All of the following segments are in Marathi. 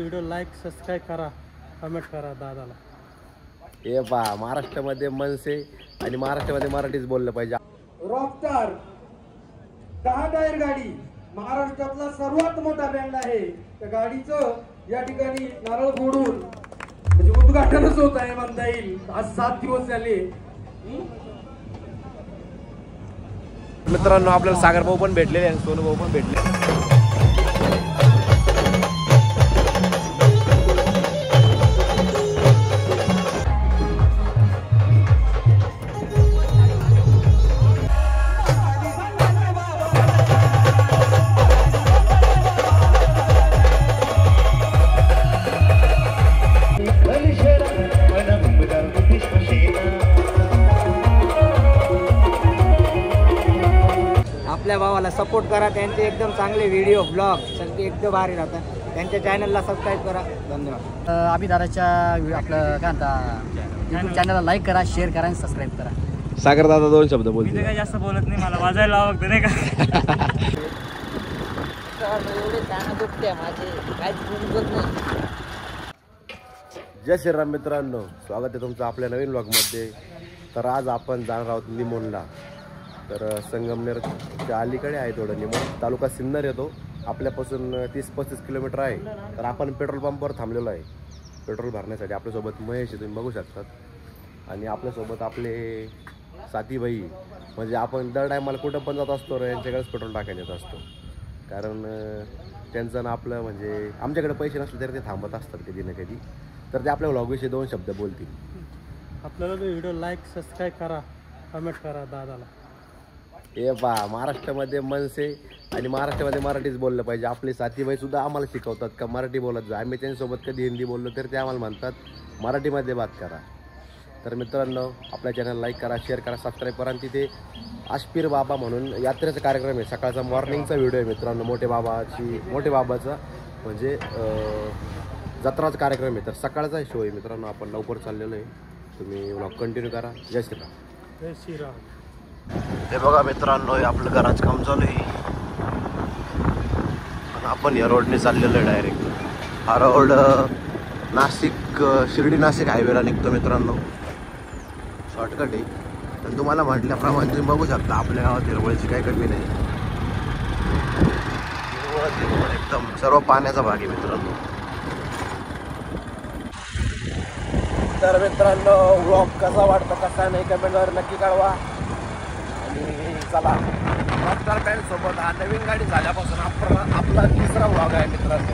व्हिडिओ लाईक सबस्क्राईब करा, कमेंट करा दादाला. हे पहा, महाराष्ट्रामध्ये मनसे आणि महाराष्ट्रामध्ये मराठीच बोललं पाहिजे. रॉकस्टार 10 टायर गाडी महाराष्ट्रातला सर्वात मोठा बँड आहे. त्या गाडीचं या ठिकाणी नारळ फोडून म्हणजे उद्घाटनच होत आहे म्हणता येईल. आज 7 दिवस झाले. मित्रांनो, आपल्याला सागर भाऊ पण भेटलेले आणि सोनू भाऊ पण भेटले. आपल्या भावाला सपोर्ट करा. त्यांचे एकदम चांगले व्हिडिओ ब्लॉग सगळे एकदम भारी राहतात. त्यांच्या चॅनलला सबस्क्राईब करा. धन्यवाद. आम्ही दादाच्या आपलं काय म्हणता यूट्यूब चॅनलला लाईक करा, शेअर करा आणि सबस्क्राईब करा. सागर दादा 2 शब्द बोलते. मी काय जास्त बोलत नाही, मला वाजायला आवडतं नाही का. एवढे कान दुखते माझे, काहीच बोलत नाही. जय श्रीराम मित्रांनो, स्वागत आहे तुमचं आपल्या नवीन व्लॉगमध्ये. तर आज आपण जाणार आहोत निमोणला. तर संगमनेरच्या अलीकडे आहे थोडं निमोण, तालुका सिन्नर येतो. आपल्यापासून 30-35 किलोमीटर आहे. तर आपण पेट्रोल पंपावर थांबलेलो आहे पेट्रोल भरण्यासाठी. आपल्यासोबत महेश आहे, तुम्ही बघू शकतात. आणि आपल्यासोबत आपले साथीभाई, म्हणजे आपण दर टायमाला कुठं पण जात असतो रे, यांच्याकडेच पेट्रोल टाकायला येत असतो. कारण त्यांचं ना आपलं म्हणजे आमच्याकडे पैसे नसले तरी ते थांबत असतात कधी ना कधी. तर ते आपल्या व्लॉगविषयी 2 शब्द बोलतील. आपल्याला व्हिडिओ लाईक सबस्क्राईब करा, कमेंट करा दादाला. हे पहा, महाराष्ट्रामध्ये मनसे आणि महाराष्ट्रामध्ये मराठीच बोललं पाहिजे. आपले साथीभाई सुद्धा आम्हाला शिकवतात का मराठी बोलत जा. आम्ही त्यांच्यासोबत कधी हिंदी बोललो तर ते आम्हाला म्हणतात मराठीमध्ये बात करा. तर मित्रांनो, आपल्या चॅनल लाईक करा, शेअर करा, सबस्क्राईब करा. आणि तिथे आशपीर बाबा म्हणून यात्रेचा कार्यक्रम आहे. सकाळचा मॉर्निंगचा व्हिडिओ आहे मित्रांनो. मोठे बाबाचा म्हणजे जत्राचा कार्यक्रम आहे. तर सकाळचा शो आहे मित्रांनो. आपण लवकर चाललेलो आहे. तुम्ही व्लॉग कंटिन्यू करा. जय श्रीराम. जय श्रीराम. ते बघा मित्रांनो, आपलं घराचं काम चालू आहे. आणि आपण या रोडने चाललेलो आहे डायरेक्ट. हा रोड नाशिक शिर्डी नाशिक हायवेला निघतो मित्रांनो. शॉर्टकट आहे. पण तुम्हाला म्हटल्याप्रमाणे तुम्ही बघू शकता आपल्या गावात हिरवळीची काही कमी नाही. हिरवळ एकदम सर्व पाण्याचा भाग आहे मित्रांनो. तर मित्रांनो, व्लॉग कसा वाटतो कसा नाही कमेंटवर नक्की कळवा. आणि चला, रॉकस्टार बँड सोबत हा नवीन गाडी झाल्यापासून आपला 3रा व्लॉग आहे मित्रांनो.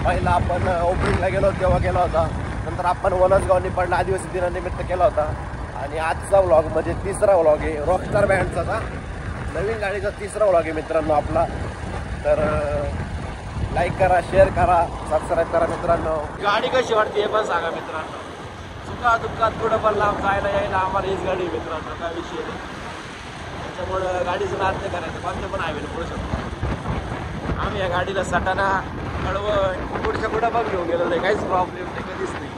पहिला आपण ओपनिंगला गेलो तेव्हा गेला होता. नंतर आपण वलसगाव निपाडला आदिवासी दिनानिमित्त केला होता. आणि आजचा व्लॉग म्हणजे 3रा व्लॉग आहे रॉकस्टार बँडचा. नवीन गाडीचा 3रा व्लॉग आहे मित्रांनो आपला. तर लाईक करा, शेअर करा, सबस्क्राईब करा मित्रांनो. गाडी कशी वाटते हे पण सांगा मित्रांनो. चुका दुःखात कुठं पण लांब जायला यायला आम्हाला हीच गाडी मित्रांनो, काय विषय नाही. त्याच्यामुळं गाडीचं नाद नाही करायचं, कोणत्या पण हायवेला पुढू शकतो. आम्ही या गाडीला सटाणा कळवण पुढच्या कुठं पण घेऊन गेलो नाही, काहीच प्रॉब्लेम नाही, कधीच नाही.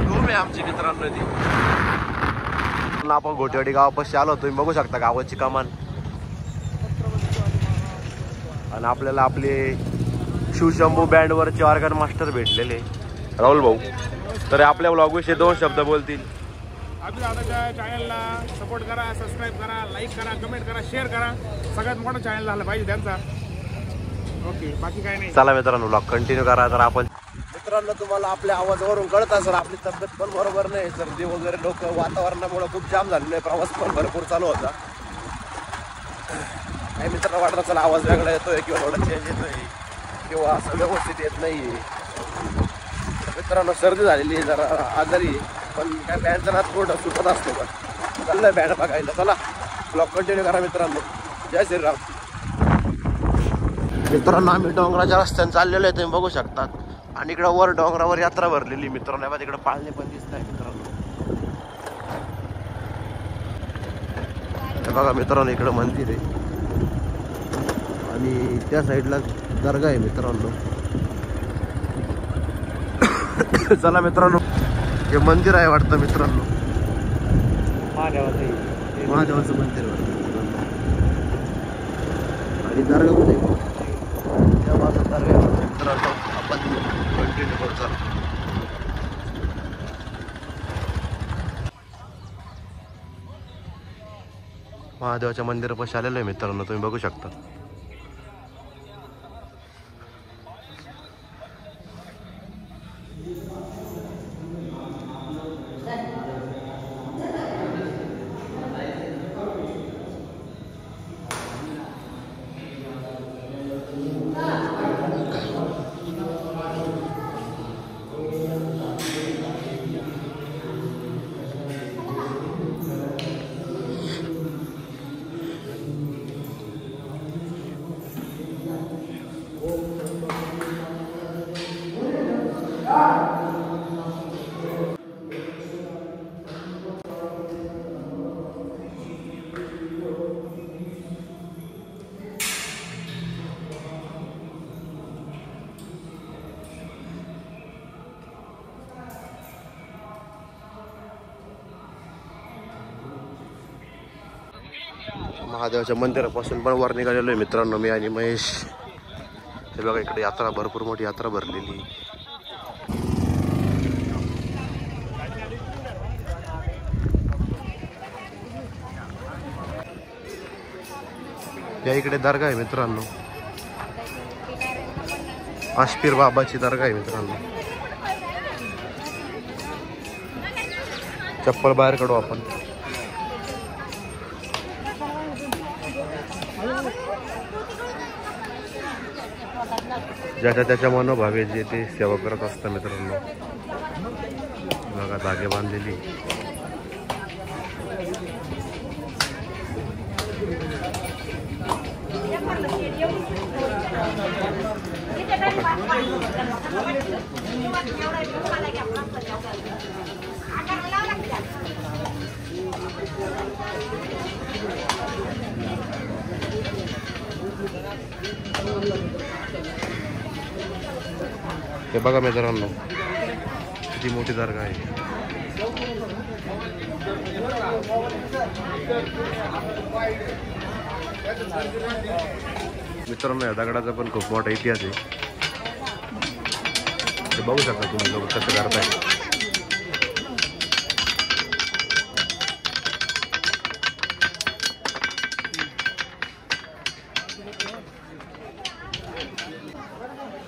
रूम आहे आमची मित्रांनो ती. आपण घोटेवाडी गावापाशी आलो. तुम्ही बघू शकता गावाची कमान. आणि आपल्याला आपले शिवशंभू बँडवरचे ऑर्गन मास्टर भेटलेले राहुल भाऊ. तर आपल्या व्लॉगविषयी 2 शब्द बोलतील. आपल्या दादाच्या चॅनलला सपोर्ट करा, सबस्क्राईब करा, लाईक करा, कमेंट करा, शेअर करा. सगळ्यात मोठा चॅनल झाला पाहिजे त्यांचा. ओके, बाकी काय नाही. चला मित्रांनो, व्लॉग कंटिन्यू करा. तर आपण मित्रांनो, तुम्हाला आपल्या आवाजावरून कळत असेल आपली तब्येत पण बरोबर नाही. सर्दी वगैरे लोक वातावरणामुळे खूप जाम झालेलं आहे. प्रवास पण भरपूर चालू होता. काही मित्रांना वाटत असेल आवाज वेगळा येतोय किंवा थोडा चेंज येतोय किंवा असं व्यवस्थित येत नाही. मित्रांनो, सर्दी झालेली आहे, जरा आजारी. पण काय बँडचा नाद थोडं सुटत असतो. पण चाललंय बँड बघायला. चला, ब्लॉग कंटिन्यू करा मित्रांनो. जय श्रीराम. मित्रांनो, आम्ही डोंगराच्या रस्त्याने चाललेलो आहे, तुम्ही बघू शकतात. आणि इकडं वर डोंगरावर यात्रा भरलेली मित्रांनो. तिकडे पाळणे पण दिसत आहे मित्रांनो. हे बघा मित्रांनो, इकडं मंदिर आहे आणि त्या साईडला दर्गा आहे मित्रांनो. चला मित्रांनो, हे मंदिर आहे वाटतं मित्रांनो. महादेवाचं मंदिर वाटतं. आणि दर्गा कुठे माझं तर मित्रांनो आपण कंटिन्यू करू चालू. महादेवाच्या मंदिरापाशी आलेलो आहे मित्रांनो, तुम्ही बघू शकता. महादेवाच्या मंदिरापासून पण वर निघालेलो आहे मित्रांनो मी आणि महेश. हे बघा इकडे यात्रा, भरपूर मोठी यात्रा भरलेली. या इकडे दर्गा आहे मित्रांनो, आशपीर बाबाची दर्गा आहे मित्रांनो. चप्पल बाहेर काढू आपण. ज्याच्या त्याच्या मनोभावे जे ते सेवा करत असतात मित्रांनो. बघा धागे बांधलेली. हे बघा मित्रांनो किती मोठी दर्गा आहे. मित्रांनो या दगडाचा पण खूप मोठा इतिहास आहे. ते बघू शकता तुम्ही लोक कसं करताय.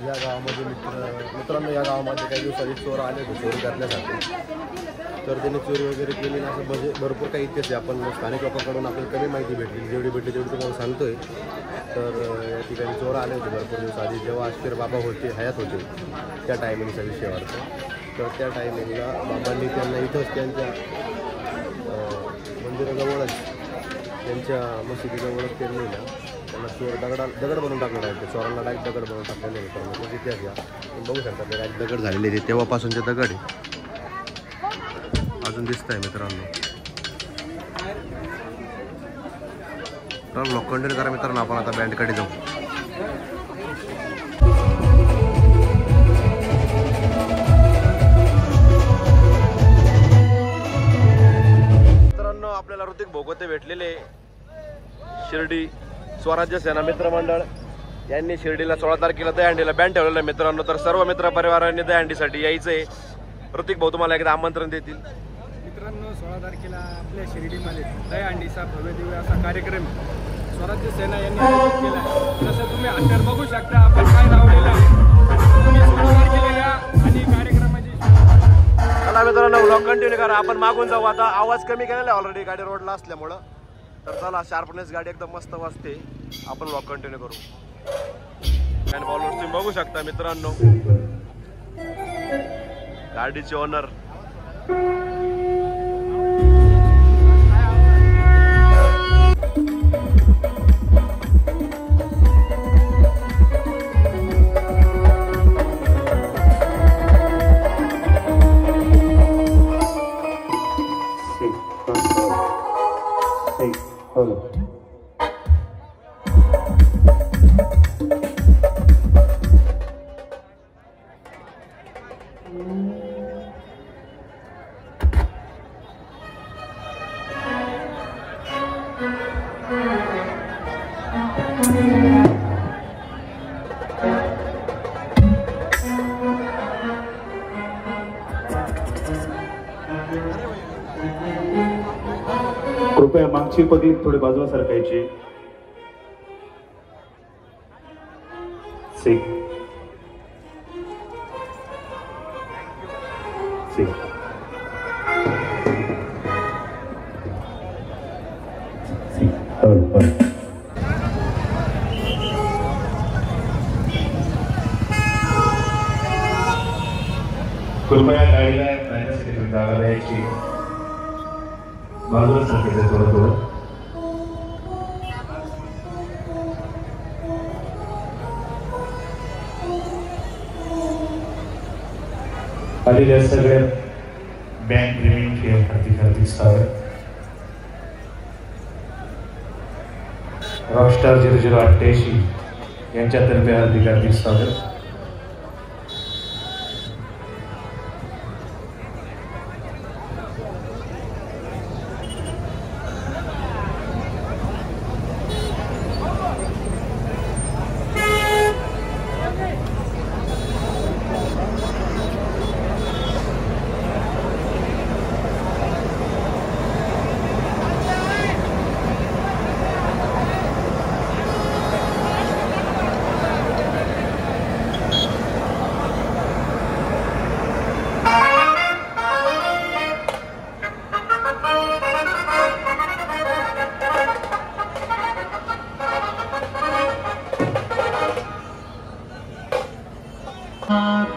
या गावामध्ये मित्रांनो या गावामध्ये काही दिवसांनी चोर आले होते चोरी करण्यासाठी. तर त्यांनी चोरी वगैरे केली ना, असं भरपूर काही इतिहास आहे. आपण स्थानिक लोकांकडून आपल्याला कमी माहिती भेटली, जेवढी भेटली तेवढी तुम्हाला सांगतोय. तर या ठिकाणी चोर आले होते भरपूर दिवस आधी, जेव्हा आशपीर बाबा होते हयात होते त्या टायमिंगचा विषय वाटतो. तर त्या टायमिंगला बाबांनी त्यांना इथंच त्यांच्या मंदिराजवळच, त्यांच्या मशिदीजवळच त्यांनी ना त्यांना चोर दगड बनवून टाकलेला आहे. चोरांना डायरेक्ट दगड बनवून टाकलेले आहे. तर तो इतिहास घ्या तुम्ही बघू शकता. ते डायरेक्ट दगड झालेले ते तेव्हापासूनचे दगड आहे, अजून दिसत आहे मित्रांनो. तर ब्लॉग कंटिन्यू करा मित्रांनो. आपण आता बँडकडे जाऊ. मित्रांनो आपल्याला ऋतिक भोगवते भेटलेले, शिर्डी स्वराज्य सेना मित्र मंडळ यांनी शिर्डीला 16 तारखेला दहीहंडीला बँड ठेवलेला आहे मित्रांनो. तर सर्व मित्र परिवारांनी दहीहंडीसाठी यायचंय. ऋतिक भाऊ तुम्हाला एकदा आमंत्रण देतील. मित्रांनो 16 तारखेला आपल्या शिर्डीमध्ये दहीहंडीचा भव्य दिव्य असा कार्यक्रम स्वराज्य सेना यांनी आयोजित केला आहे. जसं तुम्ही अंतर बघू शकता आपण काय लावलेलं आहे. तुम्ही 16 तारखेला या आणि कार्यक्रमाची. चला मित्रांनो ब्लॉग कंटिन्यू करा. आपण मागून जाऊ. आता आवाज कमी केलेला आहे ऑलरेडी गाडी रोडला असल्यामुळं. तर चला शार्पनेस गाडी एकदम मस्त वाजते. आपण ब्लॉग कंटिन्यू करू. फॅन फॉलोअर्स तुम्ही बघू शकता मित्रांनो, गाडीचे ओनर. कृपया मागची पब्लिक थोडी बाजूला सरकायची. सिक सिक कृपया गाडीला जाण्यासाठी जागा द्यायची. बाजूला सरकायचं थोडं थोडं. आलेल्या सगळ्या बँक प्रेमी खेळ हार्दिक स्वागत. रॉकस्टार 0088 यांच्यातर्फे हार्दिक स्वागत.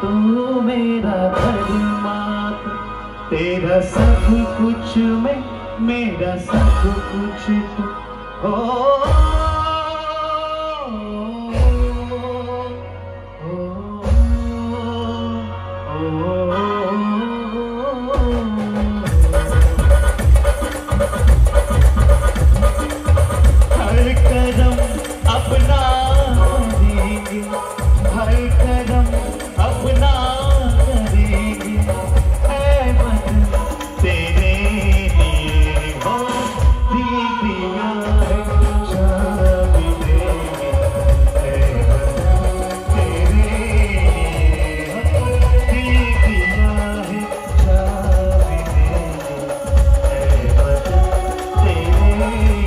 तू मेरा धर्मात, तेरा सब कुछ मैं, मेरा सब कुछ तू. हर कदम अपना करेंगे, हर कदम अपना करेंगे, ऐ वतन तेरे लिए हो दीदिया है शाम देंगे, ऐ वतन तेरे लिए हो दीदिया है शाम देंगे, ऐ वतन तेरे लिए.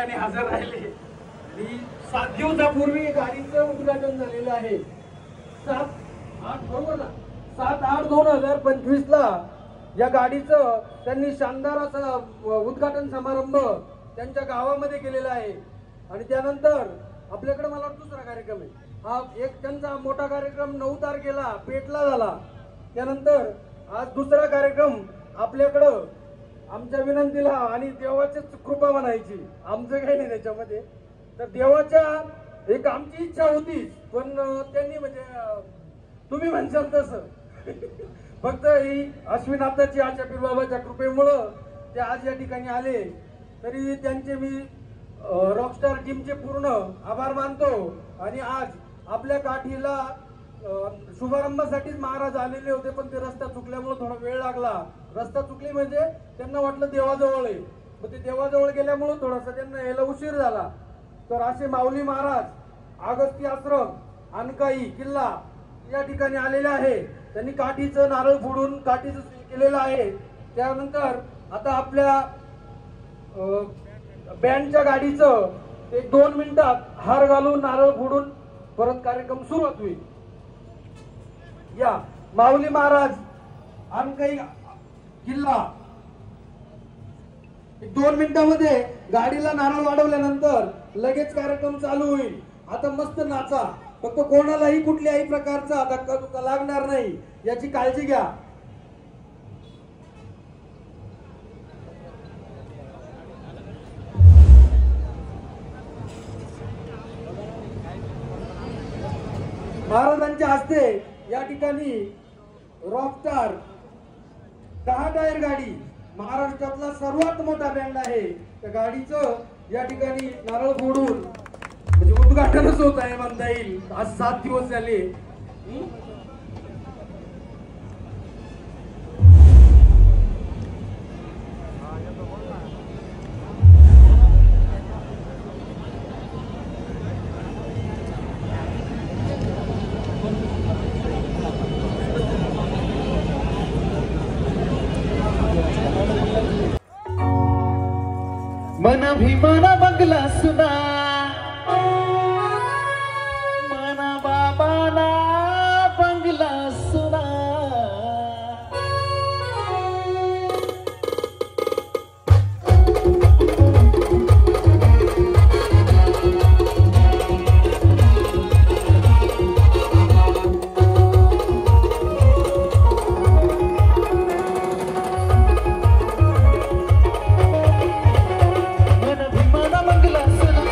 ठिकाणी हजर राहिले. आणि 7 दिवसापूर्वी गाडीचं उद्घाटन झालेलं आहे. 7/8/2025 ला या गाडीचं त्यांनी शानदार असा उद्घाटन समारंभ त्यांच्या गावामध्ये केलेला आहे. आणि त्यानंतर आपल्याकडे मला वाटतं दुसरा कार्यक्रम आहे. हा एक त्यांचा मोठा कार्यक्रम 9 तारखेला पेटला झाला. त्यानंतर आज दुसरा कार्यक्रम आपल्याकडं आमच्या विनंतीला आणि देवाचीच कृपा म्हणायची, आमचं काही नाही त्याच्यामध्ये. तर देवाच्या एक आमची इच्छा होती, पण त्यांनी म्हणजे तुम्ही म्हणशाल तसं फक्त ही अश्विनाथाची आशापीर बाबाच्या कृपेमुळं ते आज या ठिकाणी आले. तरी त्यांचे मी रॉकस्टार टीमचे पूर्ण आभार मानतो. आणि आज आपल्या काठीला शुभारंभासाठीच महाराज आलेले होते, पण ते रस्ता चुकल्यामुळे थोडा वेळ लागला. रस्ता चुकली म्हणजे त्यांना वाटलं देवाजवळ आहे, मग ते देवाजवळ गेल्यामुळे थोडासा त्यांना यायला उशीर झाला. तर असे माऊली महाराज अगस्ती आश्रम अनकाई किल्ला या ठिकाणी आलेले आहे. त्यांनी काठीचं नारळ फोडून काठीचं केलेलं आहे. त्यानंतर आता आपल्या बँडच्या गाडीचं 1-2 मिनिटात हार घालून नारळ फोडून परत कार्यक्रम सुरुवात होईल. या माऊली महाराज अनकाई किल्ला 1-2 मिनिटांमध्ये गाडीला नारळ वाढवल्यानंतर लगेच कार्यक्रम चालू होईल. आता मस्त नाचा, फक्त कोणालाही कुठल्याही प्रकारचा धक्का लागणार नाही याची काळजी घ्या. महाराजांच्या हस्ते या ठिकाणी रॉकस्टार 10 टायर गाडी, महाराष्ट्रातला सर्वात मोठा बँड आहे, त्या गाडीचं या ठिकाणी नारळ फोडून म्हणजे उद्घाटनच होत आहे म्हणता येईल. आज 7 दिवस झाले. मन भीमाना बंगला सुना, मन बाबाना बंगला सुना. मन भीमाना बंगला सुना,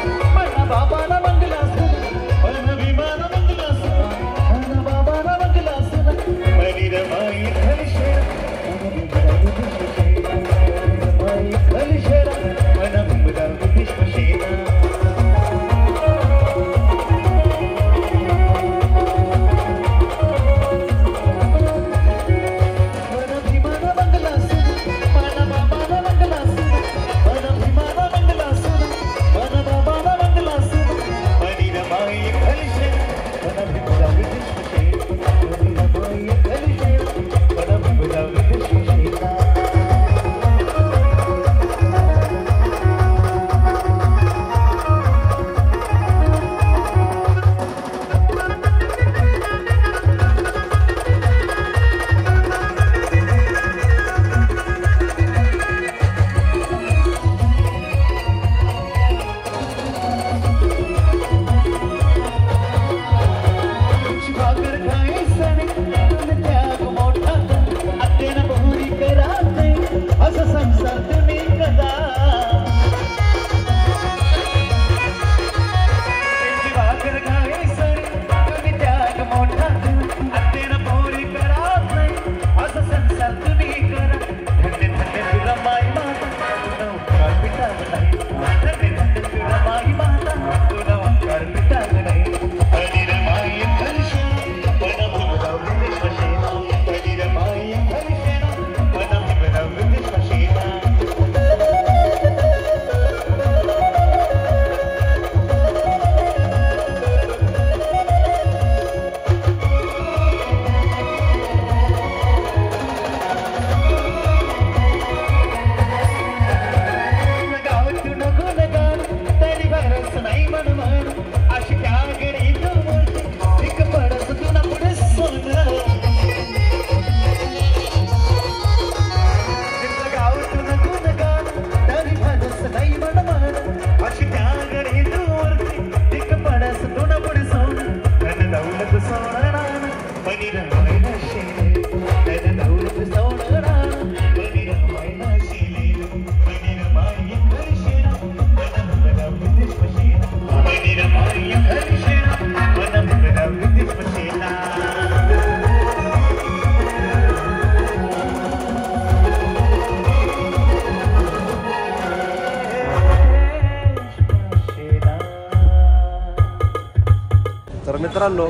तर मित्रांनो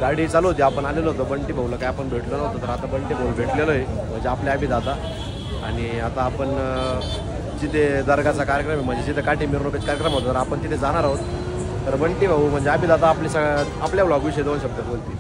गाडी चालू होती, आपण आलेलो होतो बंटी भाऊला, काय आपण भेटलो नव्हतो. तर आता बंटी भाऊ भेटलेलो आहे, म्हणजे आपले आबी दादा. आणि आता आपण जिथे दर्गाचा कार्यक्रम आहे, म्हणजे जिथे काठी मिरवणुकीचा कार्यक्रम होता, तर आपण तिथे जाणार आहोत. तर बंटी भाऊ म्हणजे आबी दादा आपल्या ब्लॉगविषयी 2 शब्द बोलतील.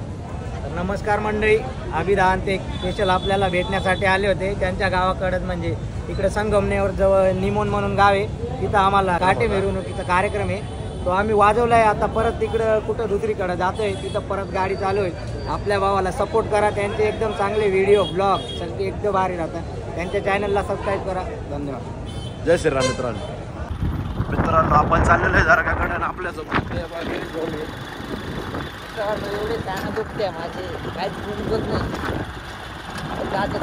नमस्कार मंडळी, अभिदान ते स्पेशल आपल्याला भेटण्यासाठी आले होते. त्यांच्या गावाकडं म्हणजे इकडे संगमनेर जवळ निमोन म्हणून गाव आहे, तिथं आम्हाला काटे मिरवणुकीचा कार्यक्रम आहे. तो आम्ही वाजवला आहे. आता परत तिकडं कुठं दुसरीकडं जातो आहे, तिथं परत गाडी चालू आहे. आपल्या भावाला सपोर्ट करा, त्यांचे एकदम चांगले व्हिडिओ ब्लॉग सगळे एकदम भारी राहतात. त्यांच्या चॅनलला सबस्क्राईब करा. धन्यवाद. जय श्रीराम. मित्रांनो आपण चाललेलो आहे दर्गाकडे आणि आपल्यासोबत एवढे कान दुखते माझे, काहीच बोलत नाही.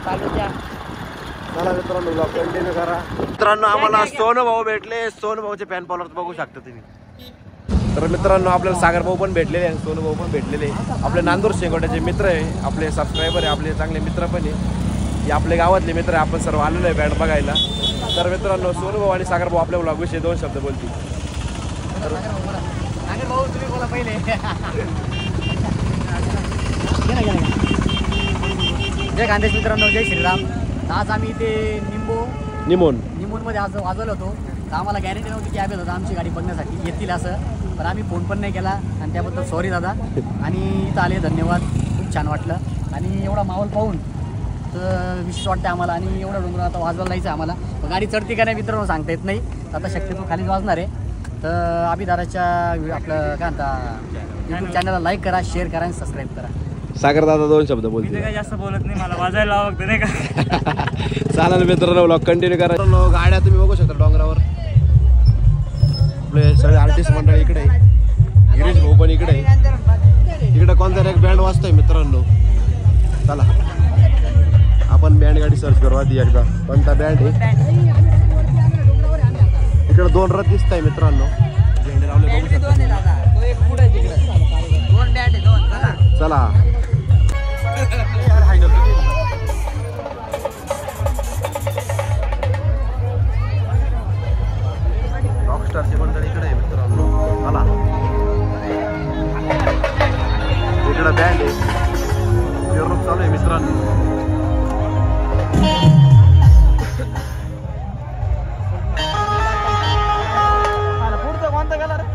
चालू द्या. चला मित्रांनो ब्लॉग कंटिन्यू करा. मित्रांनो आम्हाला सोनू भाऊ भेटले. सोनू भाऊचे फॅन फॉलोअर्स बघू शकता तुम्ही. तर मित्रांनो आपल्याला सागर भाऊ पण भेटलेले आणि सोनू भाऊ पण भेटलेले. आपले नांदूर शेंगोट्याचे मित्र आहे, आपले सबस्क्रायबर आहे, आपले चांगले मित्र पण आहे. हे आपले गावातले मित्र आहे. आपण सर्व आलेलो आहे बँड बघायला. तर मित्रांनो सोनू भाऊ आणि सागर भाऊ आपल्या ब्लॉगविषयी 2 शब्द बोलतील. भाऊ तुम्ही बोला पहिले. जय खानदेश मित्रांनो, जय श्रीराम. आज आम्ही इथे निमोनमध्ये आज वाजवलं होतो. तर आम्हाला गॅरंटी नव्हती की आम्ही दादा आमची गाडी बघण्यासाठी येतील असं, पण आम्ही फोन पण नाही केला आणि त्याबद्दल सॉरी दादा. आणि इथं आले, धन्यवाद. खूप छान वाटलं आणि एवढा माहोल पाहून तर विशेष वाटतं आम्हाला. आणि एवढं डोंगर आता वाजवायला जायचं आम्हाला. गाडी चढती का नाही मित्रांनो सांगता येत नाही. आता शक्यतो खालीच वाजणार आहे. तर अभिदाराच्या आपलं काय म्हणता यूट्यूब चॅनलला लाईक करा, शेअर करा आणि सबस्क्राईब करा. सागर दादा 2 शब्द बोलतील. काय जास्त बोलत नाही, मला वाजायला आवडतं नाही का. चालेल मित्रांनो ब्लॉग कंटिन्यू करा. गाड्या तुम्ही बघू शकता डोंगरावर. आपले सगळे आर्टिस्ट मंडळी इकडे आहे. गिरीश भाऊ पण इकडे आहे. इकडे कोणता एक बँड वाजतोय मित्रांनो. चला आपण बँड गाडी सर्च करू आधी एकदा कोणता बँड आहे. इकडे 2 रथ दिसत आहे मित्रांनो. झेंडे लावले बघू शकता. चला रॉकस्टारची मंडळी इकडे आहे मित्रांनो. चला इकडे बँड आहे. मिरवणूक चालू आहे मित्रांनो. पुढचं कोणतं गेला रे.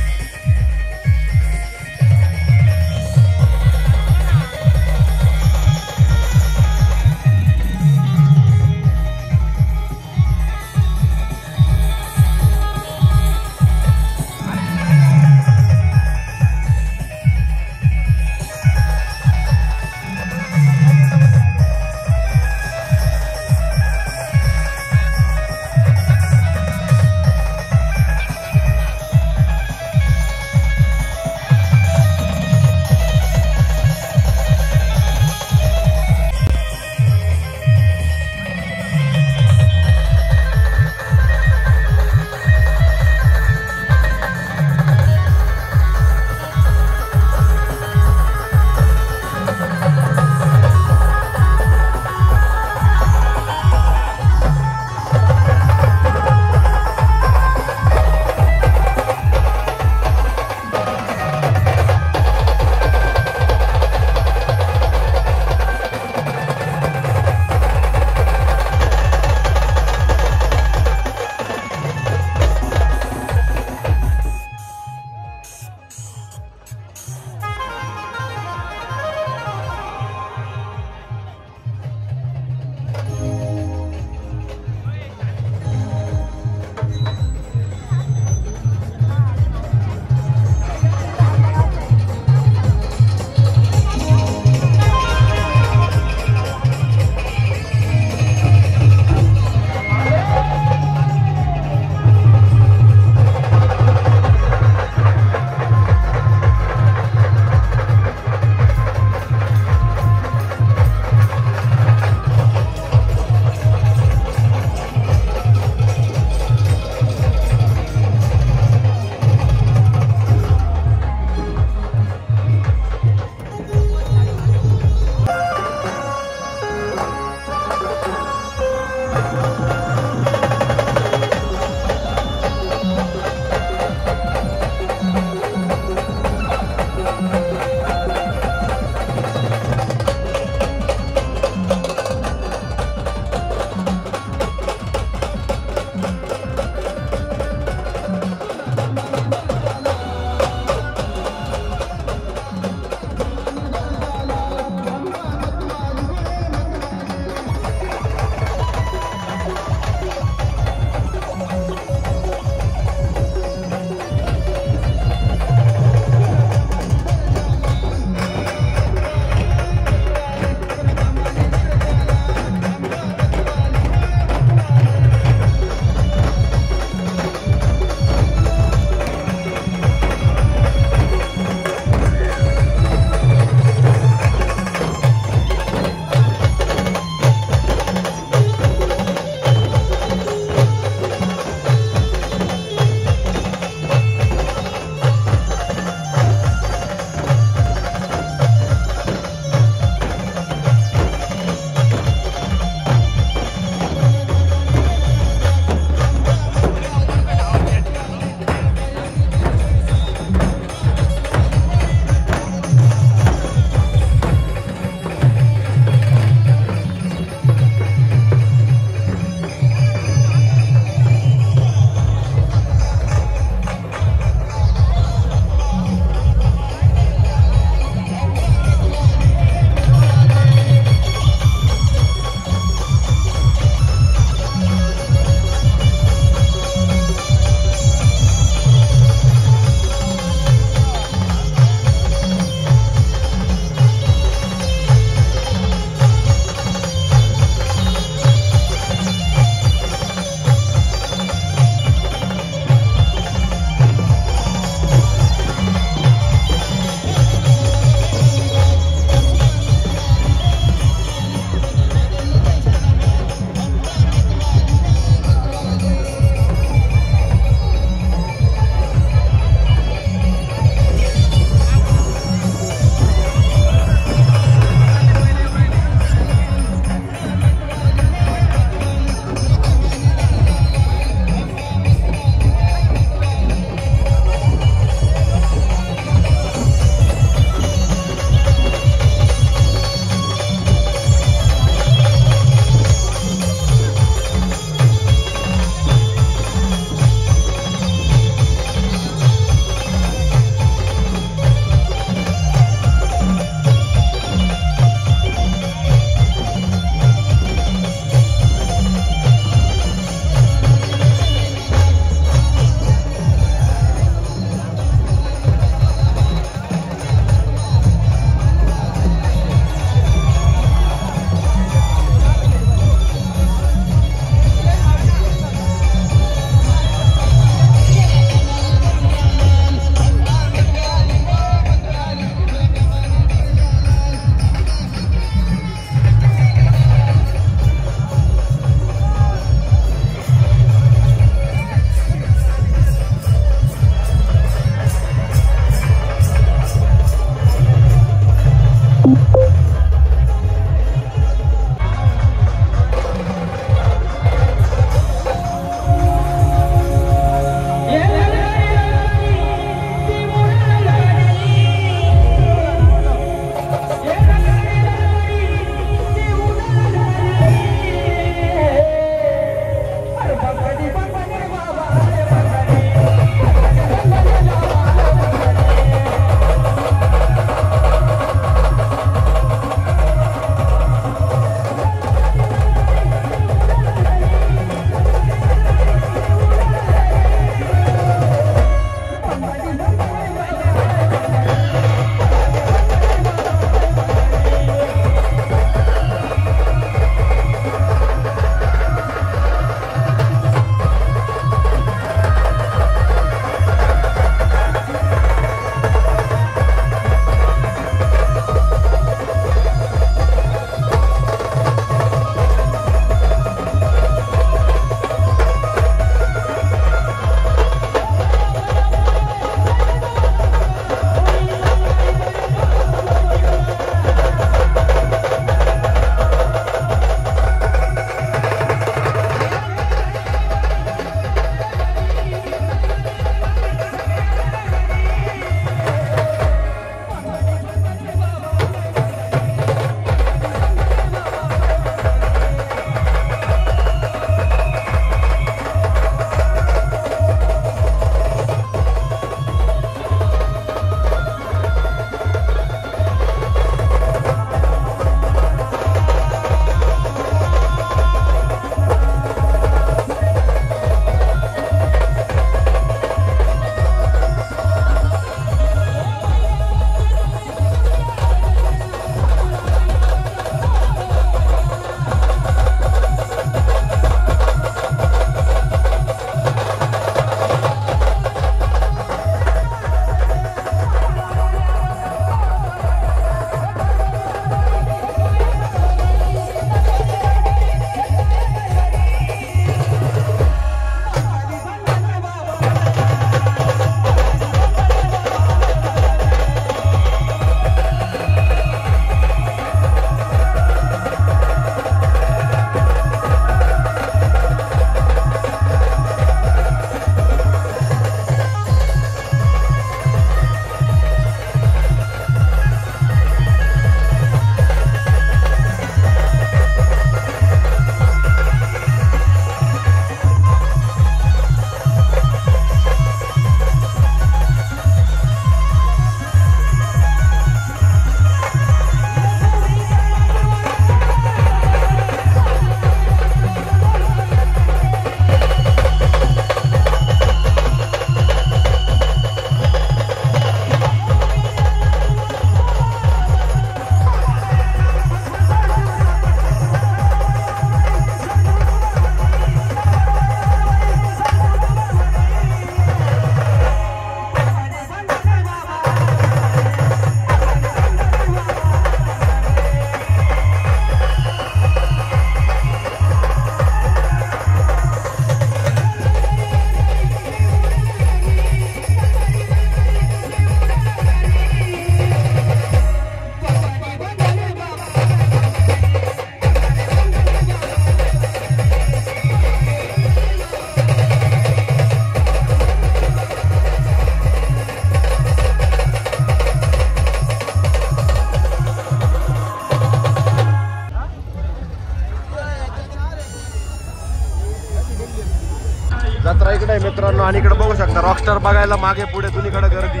आणि इकडे बघू शकता रॉकस्टार बघायला मागे पुढे दोन्हीकडे गर्दी.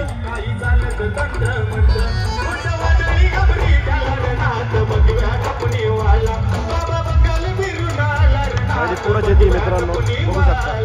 आणि पुढे येते मित्रांनो बघू शकता.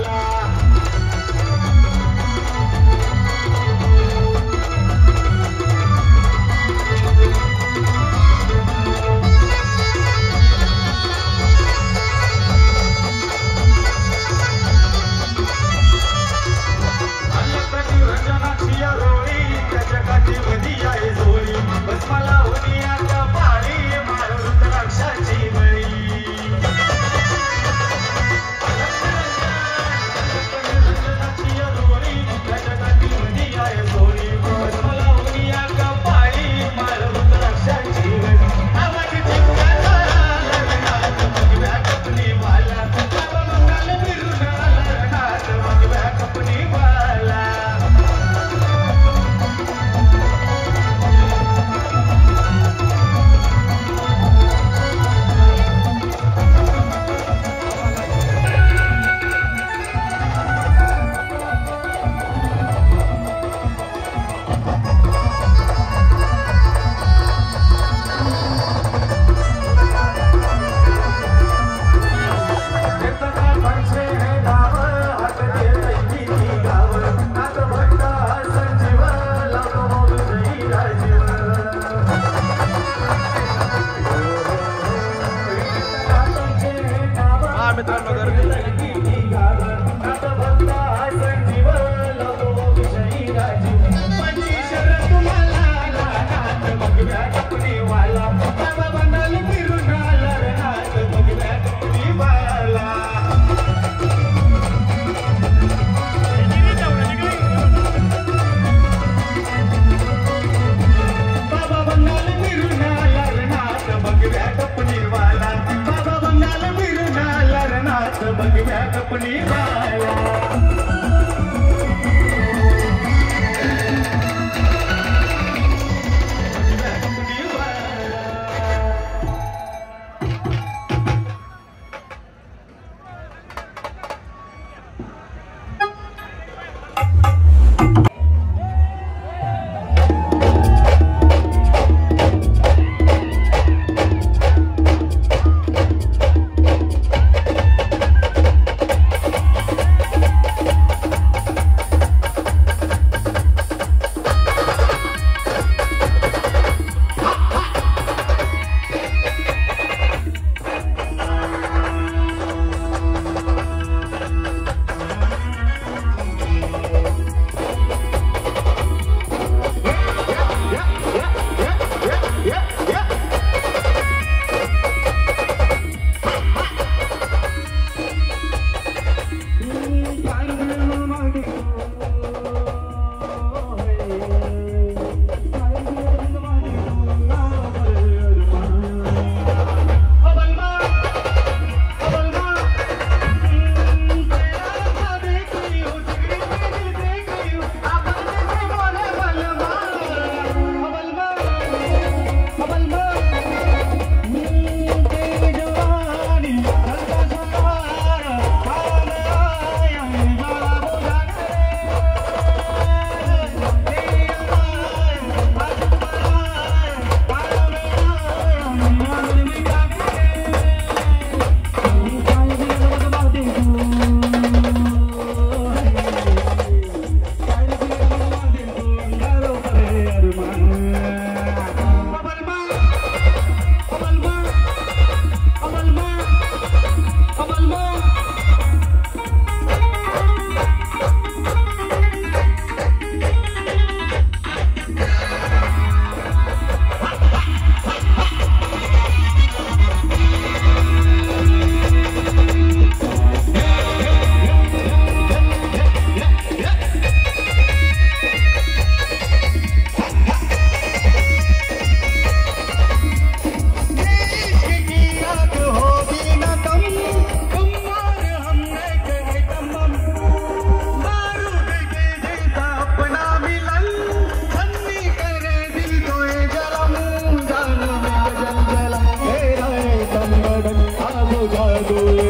मित्रांनो गर्दी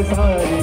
सारी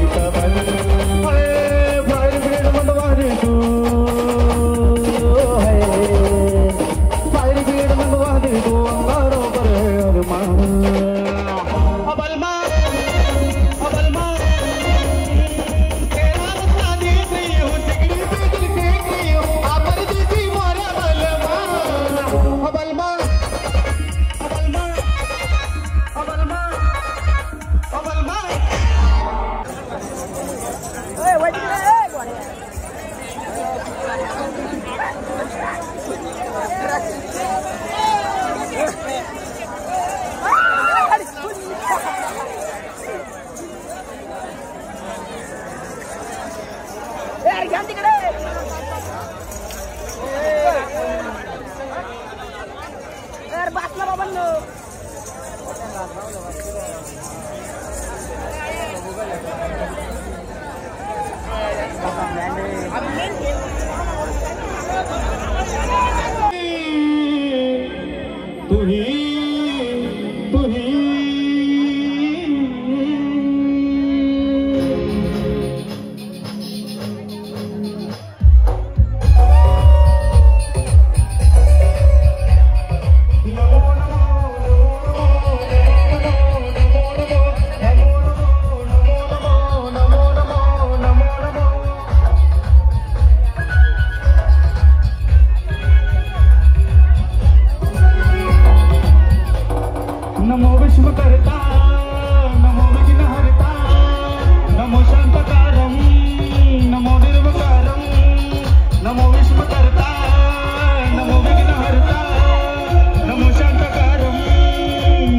नमो विश्वकर्ता नमो विघ्नहर्ता नमो शांतकारं नमो निर्विकारं नमो विश्वकर्ता नमो विघ्नहर्ता नमो शांतकारं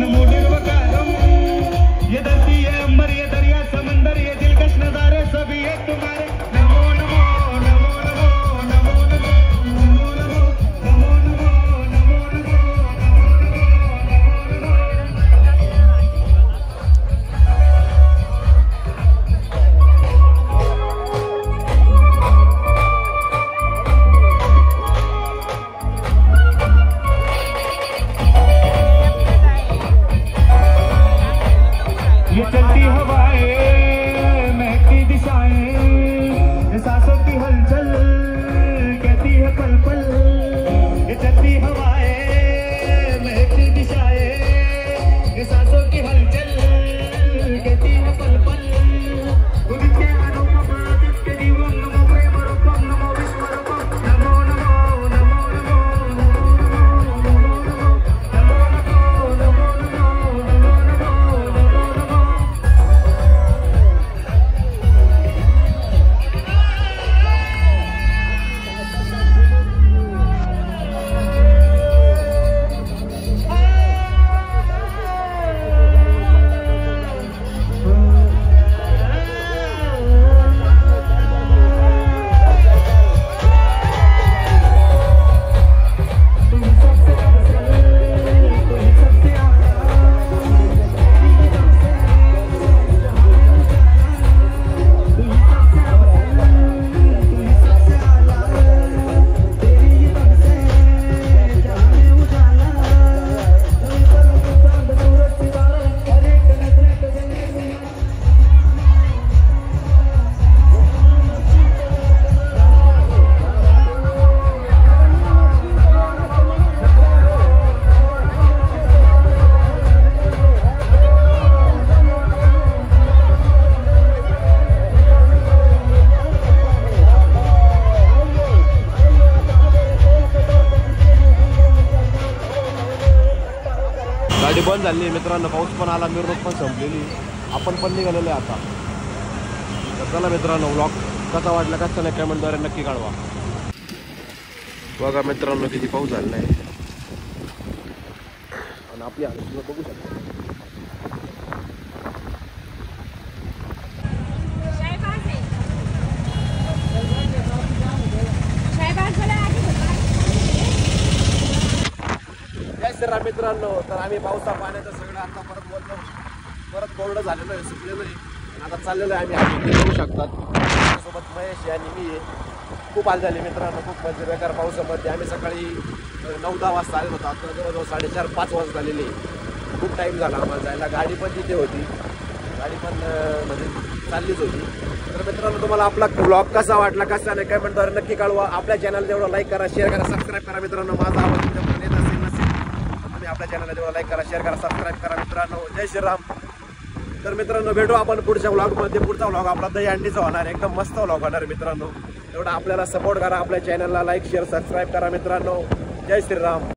नमो निर्विकारं ये धरती ये अंबर ये दरिया समंदर ये दिलकश नजारे सभी एक तुम्हारे नमो नमो नमो नमो नमो नमो नमो नमो नमो नमो ये चलती हवाएं महकती दिशाएं सांसों की हलचल कहती है पल पल ये चलती हवाएं महकती दिशाएं सांसों की हलचल कहती है पल पल उदित्य अनुपम आदित्य दिवम नमो प्रेम रूपम नमो विश्व रूपम नमो नमो नमो नमो नमो नमो नमो गाडी बंद झाली मित्रांनो, पाऊस पण आला, मिरवणूक पण संपलेली, आपण पण निघालेलो आहे आता. तर चला मित्रांनो, व्लॉग कसा वाटला कसा नाही कमेंटद्वारे नक्की कळवा. बघा मित्रांनो किती पाऊस झालेला आहे आणि आपली हालत बघू शकता. जय मित्रांनो, तर आम्ही पावसा पाण्याचं सगळं आता परत कोरडं झालेलं आहे, सुकलेलं आहे आणि आता चाललेलं आहे आम्ही. बघू शकतात सोबत महेश आणि मी आहे. खूप हाल झाले मित्रांनो, खूप म्हणजे बेकार पावसामध्ये. आम्ही सकाळी 9-10 वाजता आलेलो होतो, आता जवळजवळ 4:30-5 वाजता झालेले. खूप टाईम झाला आम्हाला जायला. गाडी पण तिथे होती, गाडी पण म्हणजे चाललीच होती. तर मित्रांनो, तुम्हाला आपला ब्लॉग कसा वाटला कसा नाही कमेंटद्वारे नक्की कळवा. आपल्या चॅनल तेवढं लाईक करा, शेअर करा, सबस्क्राईब करा मित्रांनो. माझा आवाज तुमच्यापर्यंत येत असेल नसेल तुम्ही आपल्या चॅनलला तेवढं लाईक करा, शेअर करा, सबस्क्राईब करा मित्रांनो. जय श्रीराम. तर मित्रांनो, भेटू आपण पुढच्या व्लॉगमध्ये. पुढचा व्लॉग आपला दहीहंडीचा होणार, एकदम मस्त व्लॉग होणार मित्रांनो. तेवढा आपल्याला सपोर्ट करा, आपल्या चॅनलला लाईक शेअर सबस्क्राईब करा मित्रांनो. जय श्रीराम.